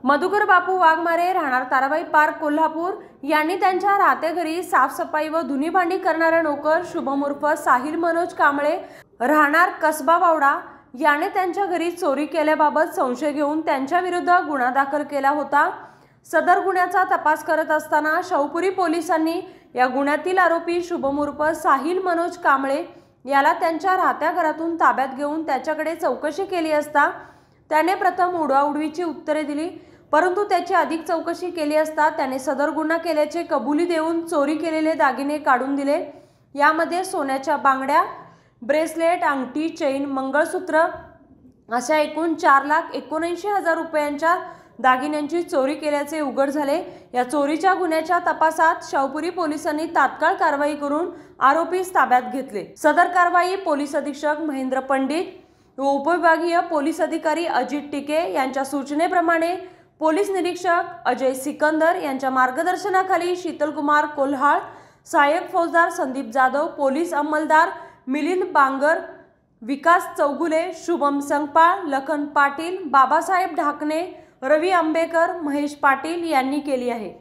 मधुकर बापू वाघमारे राहणार ताराबाई पार्क कोल्हापूर यांनी त्यांच्या राहत्या घरी साफसफाई व धुनी भांडी करणारा नोकर शुभम उर्फ साहिल मनोज कांबळे राहणार कसबा वावडा याने त्यांच्या घरी चोरी केल्याबाबत संशय घेऊन त्यांच्या विरुद्ध गुन्हा दाखल केला होता। सदर गुन्ह्याचा तपास करत असताना शाहूपुरी पोलिसांनी या गुन्ह्यातील आरोपी शुभम उर्फ साहिल मनोज कांबळे याला त्यांच्या राहत्या घरातून ताब्यात घेऊन त्याच्याकडे चौकशी केली असता त्याने प्रथम उडवाउडवीची उत्तरे दिली, परंतु त्याची अधिक चौकशी केली असता त्याने सदर गुन्हा केल्याचे कबुली देऊन चोरी केलेले दागिने काढून दिले। यामध्ये सोन्याच्या बांगड्या, ब्रेसलेट, अंगठी, चेन, मंगळसूत्र अशा एकूण 4,79,000 रुपयांच्या दागिन्यांची चोरी केल्याचे उघड झाले। या चोरीच्या गुन्ह्याच्या तपासात शाहूपुरी पोलिसांनी तात्काळ कारवाई करून आरोपीस ताब्यात घेतले। सदर कारवाई पोलीस अधीक्षक महेंद्र पंडित व उपविभागीय पोलीस अधिकारी अजित टिके यांच्या सूचनेप्रमाणे पोलीस निरीक्षक अजय सिकंदर यांच्या मार्गदर्शनाखाली शीतलकुमार कोल्हाळ, सहाय्यक फौजदार संदीप जाधव, पोलीस अंमलदार मिलिंद बांगर, विकास चौगुले, शुभम संगपाळ, लखन पाटील, बाबासाहेब ढाकणे, रवी आंबेकर, महेश पाटील यांनी केली आहे।